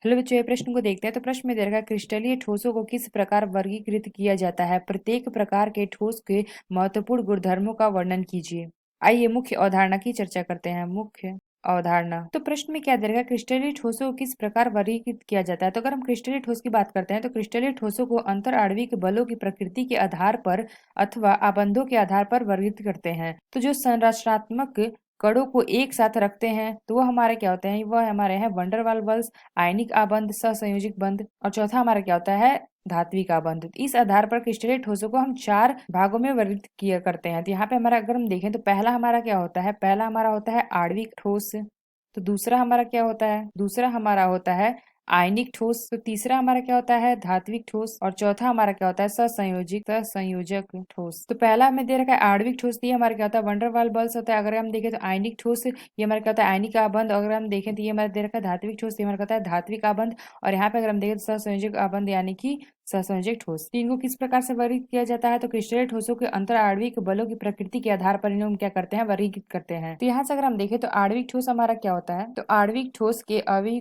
Hello बच्चों, ये प्रश्न को देखते हैं। तो प्रश्न में दे रखा है, क्रिस्टलीय ठोसों को किस प्रकार वर्गीकृत किया जाता है? प्रत्येक प्रकार के ठोस के महत्वपूर्ण गुणधर्मों का वर्णन कीजिए। आइए मुख्य अवधारणा की चर्चा करते हैं। मुख्य अवधारणा। तो प्रश्न में क्या दे रखा है, क्रिस्टलीय ठोसों को किस प्रकार वर्गीकृत किया जाता है? तो अगर हम क्रिस्टलीय ठोस की बात करते हैं तो क्रिस्टलीय ठोसों को अंतर आणविक बलों की प्रकृति के आधार पर अथवा आबंधों के आधार पर वर्गीकृत करते हैं। तो जो संरचनात्मक कणों को एक साथ रखते हैं तो वो हमारे क्या होते हैं? वह हमारे हैं वंडरवाल बल्स, आयनिक आबंध, सहसंयोजक बंध। और चौथा हमारा क्या होता है? धात्विक आबंध। इस आधार पर क्रिस्टलीय ठोसों को हम चार भागों में वर्गीकृत किया करते हैं। तो यहाँ पे हमारा अगर हम देखें तो पहला हमारा क्या होता है? पहला हमारा होता है आणविक ठोस। तो दूसरा हमारा क्या होता है? दूसरा हमारा होता है आयनिक ठोस। तो तीसरा हमारा क्या होता है? धात्विक ठोस। और चौथा हमारा क्या होता है? सहसंयोजक ठोस। तो पहला हमें दे रखा है आणविक ठोस, तो ये हमारा क्या होता है? वंडरवाल बल्स होता है। अगर हम देखें तो आयनिक ठोस, ये हमारा क्या होता है? आयनिक आबंध। अगर हम देखें तो ये हमारा दे रखा है धात्विक ठोस, ये हमारा क्या होता है? धात्विक आबंध। और यहाँ पे अगर हम देखें तो सहसंयोजक आबंध यानी कि सहसंयोजक ठोस। तो इनको किस प्रकार से वर्गीकृत किया जाता है? तो क्रिस्टलीय ठोसों के अंतर आणविक बलों की प्रकृति के आधार पर इन्हें क्या करते हैं? वर्गीकृत करते हैं। तो यहाँ से अगर हम देखें तो आणविक ठोस हमारा क्या होता है? तो आणविक ठोस के अवयवी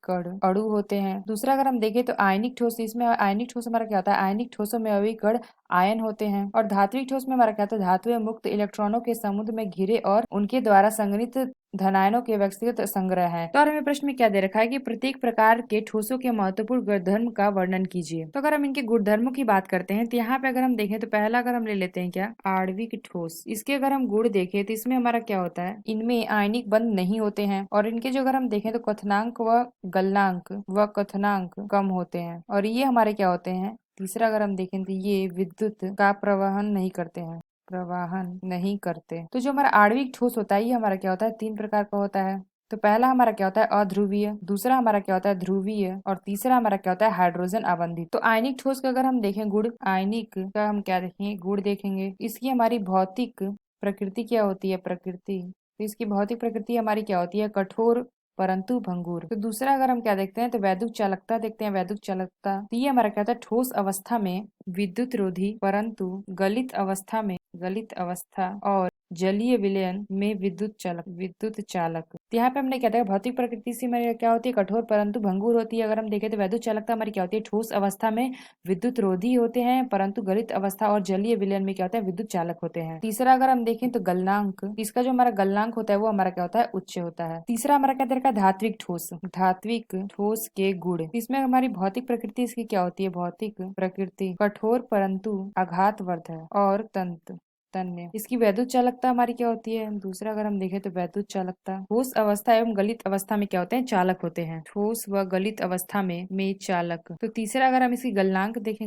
कण अणु होते हैं। दूसरा अगर हम देखें तो आयनिक ठोस, इसमें आयनिक ठोस हमारा क्या होता है? आयनिक ठोसों में अवयवी कण आयन होते हैं। और धात्विक ठोस में हमारा क्या होता है? धातुएं मुक्त इलेक्ट्रॉनों के समुद्र में घिरे और उनके द्वारा संगृहीत धनायनों के व्यक्तिगत संग्रह है। तो और हमें प्रश्न में क्या दे रखा है कि प्रत्येक प्रकार के ठोसों के महत्वपूर्ण गुणधर्म का वर्णन कीजिए। तो अगर हम इनके गुणधर्मों की बात करते हैं तो यहाँ पे अगर हम देखें तो पहला अगर हम ले लेते हैं क्या? आणविक ठोस। इसके अगर हम गुण देखें तो इसमें हमारा क्या होता है? इनमें आयनिक बंध नहीं होते हैं। और इनके जो अगर हम देखें तो क्वथनांक व कथनांक कम होते हैं। और ये हमारे क्या होते हैं? तीसरा अगर हम देखें तो ये विद्युत का प्रवाहन नहीं करते। तो जो हमारा आणविक ठोस होता है ये हमारा क्या होता है? तीन प्रकार का होता है। तो पहला हमारा क्या होता है? अध्रुवीय। दूसरा हमारा क्या होता है? ध्रुवीय। और तीसरा हमारा क्या होता है? हाइड्रोजन आबंधित। तो आयनिक ठोस का अगर हम देखें गुण, आयनिक का हम क्या देखेंगे? गुण देखेंगे। इसकी हमारी भौतिक प्रकृति क्या होती है? प्रकृति। तो इसकी भौतिक प्रकृति हमारी क्या होती है? कठोर परंतु भंगुर। तो दूसरा अगर हम क्या देखते हैं तो वैद्युत चालकता देखते हैं। वैद्युत चालकता तो ये हमारा क्या होता है? ठोस अवस्था में विद्युत रोधी परंतु गलित अवस्था और जलीय विलयन में विद्युत चालक। तो यहाँ पे हमने क्या देखा? भौतिक प्रकृति से हमारी क्या होती है? कठोर परंतु भंगुर होती है। अगर हम देखें तो वैद्युत चालकता हमारी क्या होती है? ठोस अवस्था में विद्युत रोधी होते हैं परंतु गलित अवस्था और जलीय विलयन में क्या होता है? विद्युत चालक होते हैं। तीसरा अगर हम देखें तो गलनांक, इसका जो हमारा गलनांक होता है वो हमारा क्या होता है? उच्च होता है। तीसरा हमारा क्या देखा? धात्विक ठोस के गुण। इसमें हमारी भौतिक प्रकृति इसकी क्या होती है? भौतिक प्रकृति कठोर परंतु आघातवर्ध है और तन्य। इसकी वैद्युत चालकता हमारी क्या होती है? दूसरा अगर हम देखें तो वैद्युत चालकता ठोस अवस्था एवं गलित अवस्था में क्या होते हैं? चालक होते हैं। ठोस व गलित अवस्था में चालक। तो तीसरा अगर हम इसकी गलनांक देखें,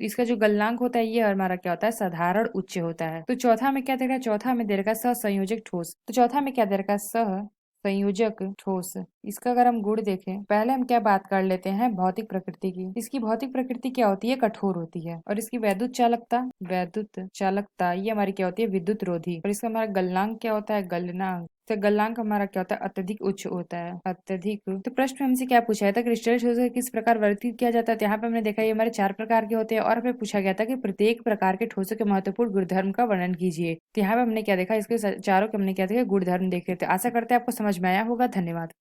इसका जो गलनांक होता है ये हमारा क्या होता है? साधारण उच्च होता है। तो चौथा में क्या दे रखा है? चौथा में दे रखा है सहसंयोजक ठोस। तो चौथा में क्या दे रखा है? संयोजक ठोस। इसका अगर हम गुण देखें, पहले हम क्या बात कर लेते हैं? भौतिक प्रकृति की। इसकी भौतिक प्रकृति क्या होती है? कठोर होती है। और इसकी वैद्युत चालकता ये हमारी क्या होती है? विद्युत रोधी। और इसका हमारा गलनांक क्या होता है? गलनांक। तो गलनांक हमारा क्या होता है? अत्यधिक उच्च होता है। अत्यधिक। तो प्रश्न में हमसे क्या पूछा था? क्रिस्टलीय ठोसों को किस प्रकार वर्गीकृत किया जाता है? तो यहाँ पे हमने देखा ये हमारे चार प्रकार के होते हैं। और हमें पूछा गया था कि प्रत्येक प्रकार के ठोसों के महत्वपूर्ण गुणधर्म का वर्णन कीजिए। तो यहाँ पे हमने क्या देखा? इसके चारों के हमने क्या देखा? गुणधर्म देखे थे। आशा करते हैं आपको समझ में आया होगा। धन्यवाद।